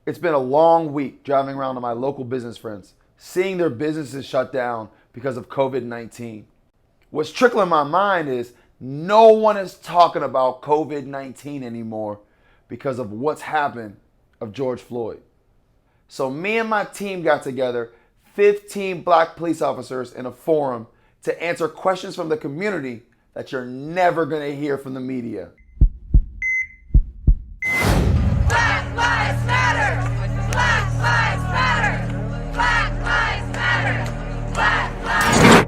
It's been a long week driving around to my local business friends, seeing their businesses shut down because of COVID-19. What's trickling my mind is no one is talking about COVID-19 anymore because of what's happened of George Floyd. So me and my team got together, 15 black police officers in a forum to answer questions from the community that you're never gonna hear from the media. Black lives matter! Black lives matter! Black lives matter! Black lives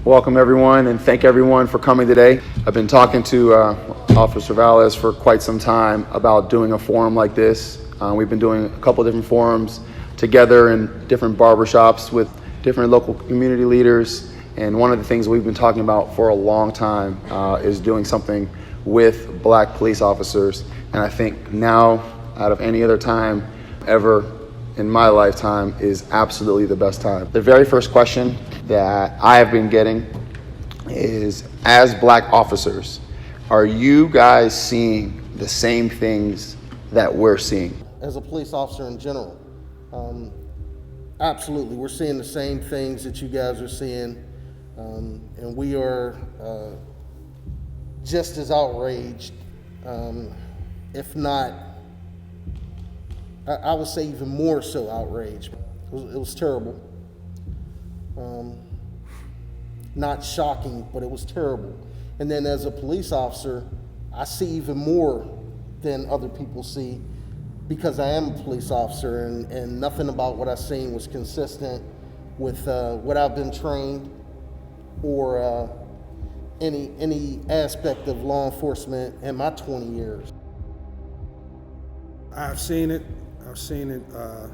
Welcome everyone, and thank everyone for coming today. I've been talking to Officer Valles for quite some time about doing a forum like this. We've been doing a couple different forums together in different barbershops with different local community leaders. And one of the things we've been talking about for a long time is doing something with black police officers. And I think now, out of any other time ever in my lifetime, is absolutely the best time. The very first question that I have been getting is, as black officers, are you guys seeing the same things that we're seeing? As a police officer in general, absolutely, we're seeing the same things that you guys are seeing, and we are just as outraged, if not, I would say even more so outraged. It was terrible. Not shocking, but it was terrible. And then as a police officer, I see even more than other people see because I am a police officer, and nothing about what I've seen was consistent with what I've been trained or any aspect of law enforcement in my 20 years. I've seen it on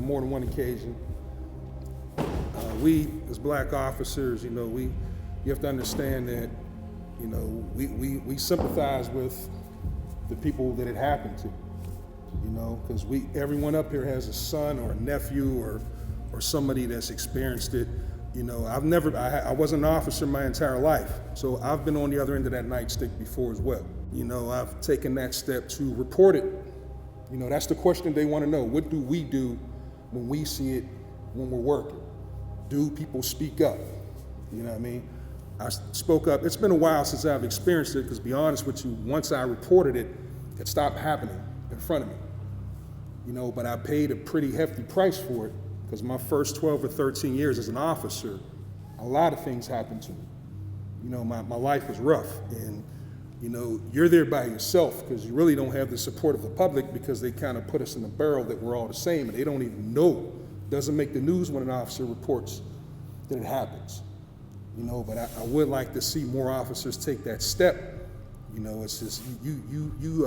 more than one occasion. We, as black officers, you have to understand that, we sympathize with the people that it happened to, because everyone up here has a son or a nephew or somebody that's experienced it. I wasn't an officer my entire life, so I've been on the other end of that nightstick before as well. I've taken that step to report it. That's the question they want to know. What do we do when we see it when we're working? Do people speak up? You know what I mean? I spoke up. It's been a while since I've experienced it, because to be honest with you, once I reported it, it stopped happening in front of me. But I paid a pretty hefty price for it, because my first 12 or 13 years as an officer, a lot of things happened to me. My life was rough, and you're there by yourself because you really don't have the support of the public, because they kind of put us in the barrel that we're all the same, and they don't even know. Doesn't make the news when an officer reports that it happens. But I would like to see more officers take that step. It's just you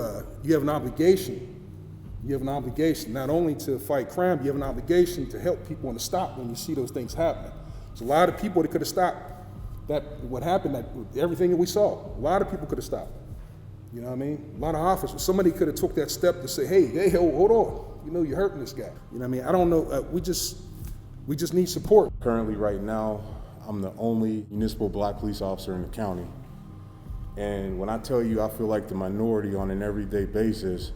have an obligation. You have an obligation not only to fight crime, but you have an obligation to help people and to stop when you see those things happening. There's a lot of people that could have stopped what happened, everything that we saw. A lot of people could have stopped. You know what I mean? A lot of officers. Somebody could have took that step to say, hey, hold on. You're hurting this guy. You know what I mean? I don't know. We just need support. Currently, right now, I'm the only municipal black police officer in the county. And when I tell you I feel like the minority on an everyday basis,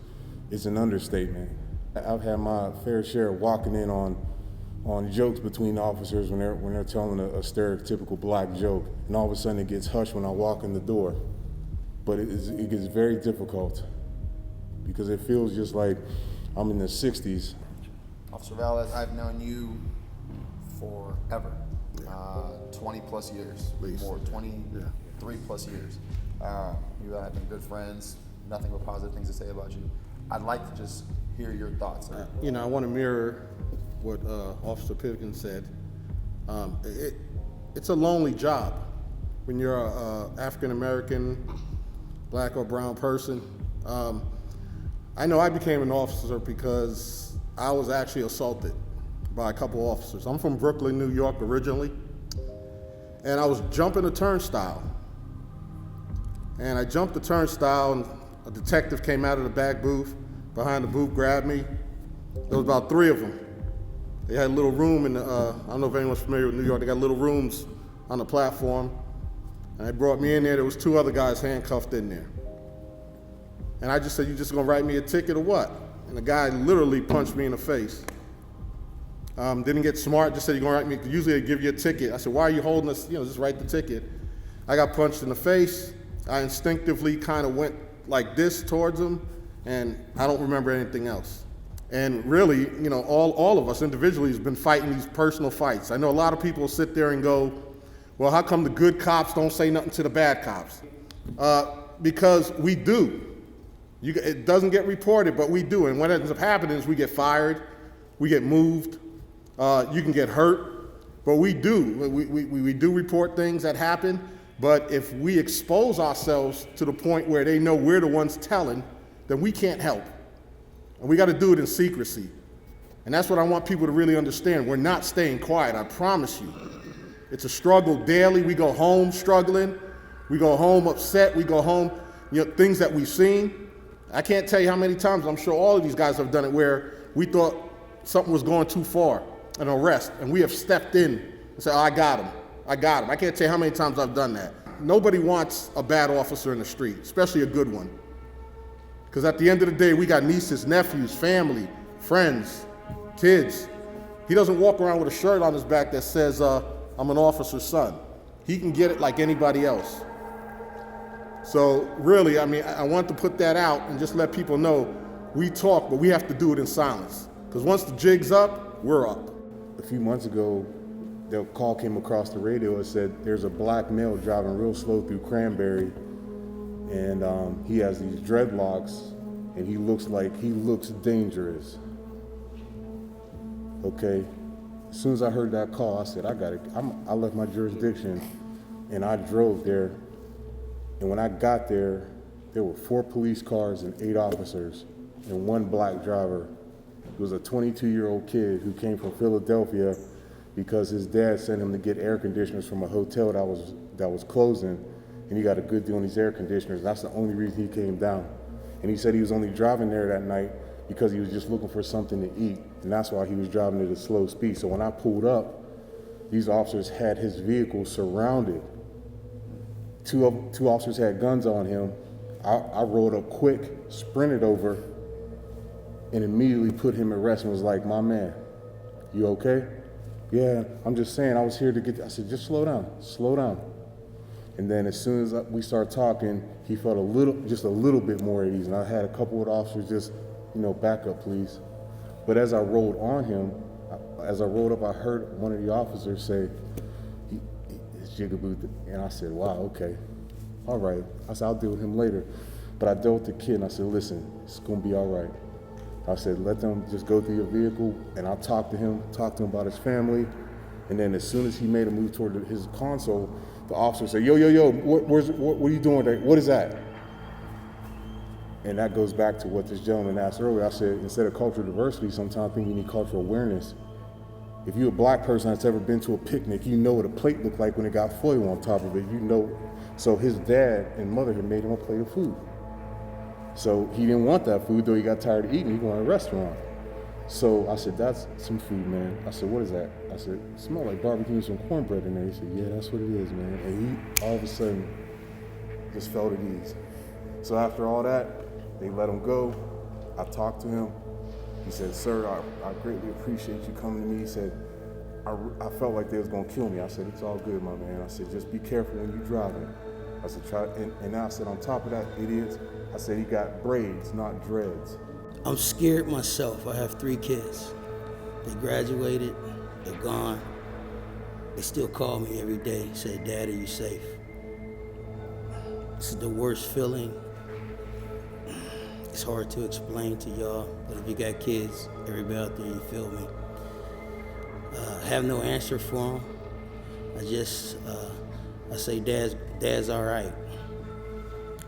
it's an understatement. I've had my fair share of walking in on jokes between officers when they're telling a stereotypical black joke, and all of a sudden it gets hushed when I walk in the door. But it gets very difficult because it feels just like I'm in the 60s. Officer Valles, I've known you forever, 20 plus years, more, 23 plus years. You and I have been good friends, nothing but positive things to say about you. I'd like to just hear your thoughts. I want to mirror what Officer Pivkin said. It's a lonely job when you're an African-American, black or brown person. I know I became an officer because I was actually assaulted by a couple officers. I'm from Brooklyn, New York originally, and I was jumping a turnstile. And I jumped the turnstile, and a detective came out of the back booth, behind the booth, grabbed me. There was about 3 of them. They had a little room in the, I don't know if anyone's familiar with New York, they got little rooms on the platform. And they brought me in there, there was 2 other guys handcuffed in there. And I just said, you just gonna write me a ticket or what? And the guy literally punched me in the face. Didn't get smart, just said, you're gonna write me, usually they give you a ticket. I said, why are you holding us, just write the ticket. I got punched in the face. I instinctively kind of went like this towards him, and I don't remember anything else. And really, all of us individually has been fighting these personal fights. I know a lot of people sit there and go, well, how come the good cops don't say nothing to the bad cops? Because we do. It doesn't get reported, but we do. And what ends up happening is we get fired, we get moved, you can get hurt, but we do. We do report things that happen, but if we expose ourselves to the point where they know we're the ones telling, then we can't help. And we got to do it in secrecy. And that's what I want people to really understand. We're not staying quiet, I promise you. It's a struggle daily. We go home struggling. We go home upset. We go home, things that we've seen. I can't tell you how many times, I'm sure all of these guys have done it, where we thought something was going too far, an arrest, and we have stepped in and said, oh, I got him. I can't tell you how many times I've done that. Nobody wants a bad officer in the street, especially a good one. Because at the end of the day, we got nieces, nephews, family, friends, kids. He doesn't walk around with a shirt on his back that says, I'm an officer's son. He can get it like anybody else. So really, I want to put that out and just let people know we talk, but we have to do it in silence. Because once the jig's up, we're up. A few months ago, the call came across the radio and said there's a black male driving real slow through Cranberry, and he has these dreadlocks, and he looks dangerous. Okay, as soon as I heard that call, I said, I left my jurisdiction, and I drove there. And when I got there, there were 4 police cars and 8 officers and 1 black driver. It was a 22-year-old kid who came from Philadelphia because his dad sent him to get air conditioners from a hotel that was closing, and he got a good deal on these air conditioners. That's the only reason he came down. And he said he was only driving there that night because he was just looking for something to eat, and that's why he was driving at a slow speed. So when I pulled up, these officers had his vehicle surrounded. Two officers had guns on him. I rolled up quick, sprinted over, and immediately put him at rest and was like, my man, you okay? Yeah, I'm just saying, I was here to I said, just slow down. And then as soon as we started talking, he felt just a little bit more at ease. And I had a couple of officers just, back up, please. But as I rolled on him, as I rolled up, I heard one of the officers say, it's Jigaboo. And I said, wow, okay. All right. I said, I'll deal with him later. But I dealt with the kid and I said, listen, it's gonna be all right. I said, let them just go through your vehicle, and I'll talk to him about his family. And then as soon as he made a move toward his console, the officer said, yo, what are you doing there? What is that? And that goes back to what this gentleman asked earlier. I said, instead of cultural diversity, sometimes I think we need cultural awareness. If you're a black person that's ever been to a picnic, you know what a plate looked like when it got foil on top of it, So his dad and mother had made him a plate of food. So he didn't want that food, though he got tired of eating, he wanted a restaurant. So I said, that's some food, man. I said, what is that? I said, it smells like barbecue and some cornbread in there. He said, yeah, that's what it is, man. And he, all of a sudden, just felt at ease. So after all that, they let him go. I talked to him. He said, sir, I greatly appreciate you coming to me. He said, I felt like they was gonna kill me. I said, it's all good, my man. I said, just be careful when you're driving. I said, and I said, on top of that, idiots, I said, he got braids, not dreads. I'm scared myself. I have 3 kids. They graduated, they're gone. They still call me every day, say, Dad, are you safe? This is the worst feeling. It's hard to explain to y'all, but if you got kids, everybody out there, you feel me. I have no answer for them. I say, Dad's all right.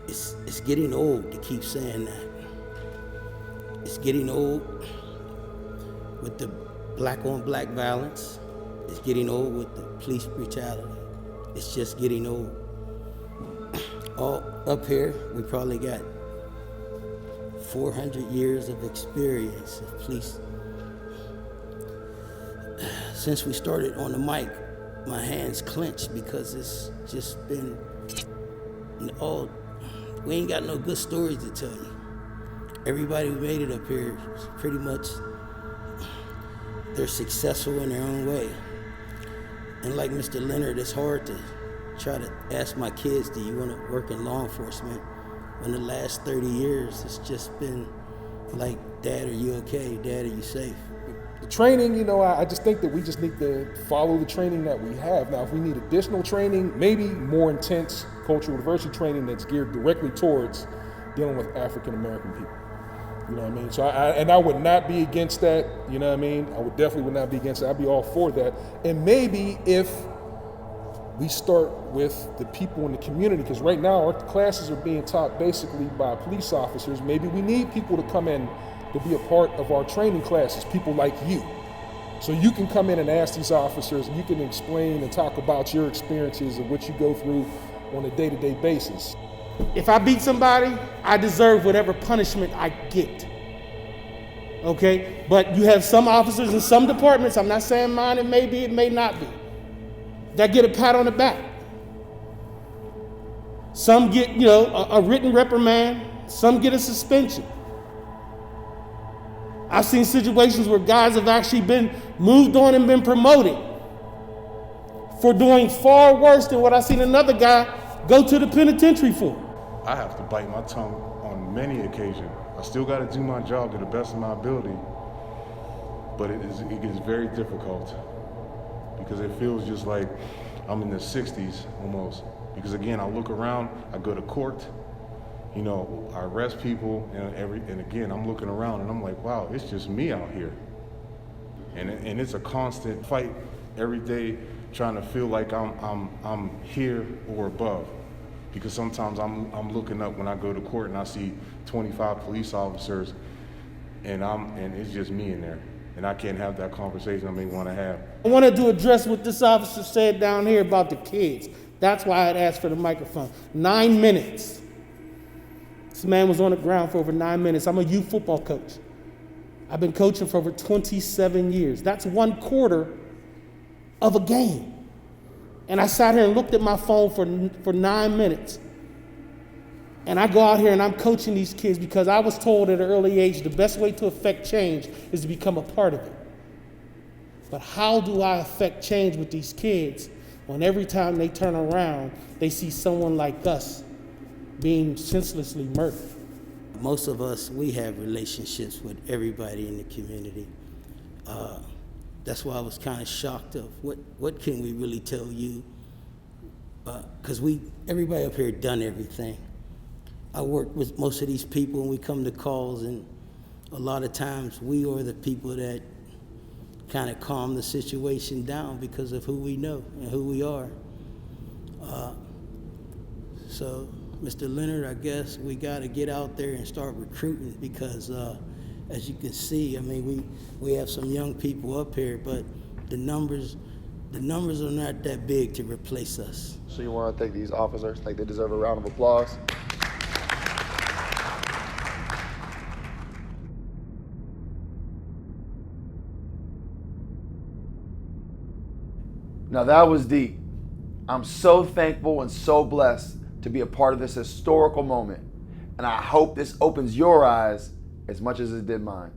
It's getting old to keep saying that. It's getting old with the black on black violence. It's getting old with the police brutality. It's just getting old. All up here, we probably got 400 years of experience of police since we started on the mic, my hands clenched because it's just been we ain't got no good stories to tell you. Everybody who made it up here, pretty much, they're successful in their own way. And like Mr. Leonard, it's hard to try to ask my kids, do you want to work in law enforcement? In the last 30 years, it's just been like, Dad, are you okay? Dad, are you safe? The training, I just think that we just need to follow the training that we have. Now, if we need additional training, maybe more intense cultural diversity training that's geared directly towards dealing with African American people. You know what I mean? So I would not be against that, you know what I mean? I would definitely not be against it. I'd be all for that. And maybe if we start with the people in the community, because right now our classes are being taught basically by police officers. Maybe we need people to come in to be a part of our training classes, people like you. So you can come in and ask these officers, and you can explain and talk about your experiences and what you go through on a day-to-day basis. If I beat somebody, I deserve whatever punishment I get. Okay? But you have some officers in some departments, I'm not saying mine, it may be, it may not be, that get a pat on the back. Some get, a written reprimand, some get a suspension. I've seen situations where guys have actually been moved on and been promoted for doing far worse than what I've seen another guy go to the penitentiary for. I have to bite my tongue on many occasions. I still got to do my job to the best of my ability, but it gets very difficult because it feels just like I'm in the 60s almost. Because again, I look around, I go to court, I arrest people, and again, I'm looking around and I'm like, wow, it's just me out here. And it's a constant fight every day, trying to feel like I'm here or above. Because sometimes I'm looking up when I go to court and I see 25 police officers, and it's just me in there, and I can't have that conversation I may want to have. I wanted to address what this officer said down here about the kids. That's why I'd asked for the microphone. 9 minutes. This man was on the ground for over 9 minutes. I'm a youth football coach. I've been coaching for over 27 years. That's 1/4 of a game. And I sat here and looked at my phone for 9 minutes. And I go out here and I'm coaching these kids because I was told at an early age the best way to affect change is to become a part of it. But how do I affect change with these kids when every time they turn around, they see someone like us being senselessly murdered? Most of us, we have relationships with everybody in the community. That's why I was kind of shocked of what can we really tell you? Because everybody up here done everything. I work with most of these people and we come to calls, and a lot of times we are the people that kind of calm the situation down because of who we know and who we are. So, Mr. Leonard, I guess we got to get out there and start recruiting because as you can see, I mean, we have some young people up here, but the numbers are not that big to replace us. So you want to thank these officers, like they deserve a round of applause. Now that was deep. I'm so thankful and so blessed to be a part of this historical moment. And I hope this opens your eyes as much as it did mine.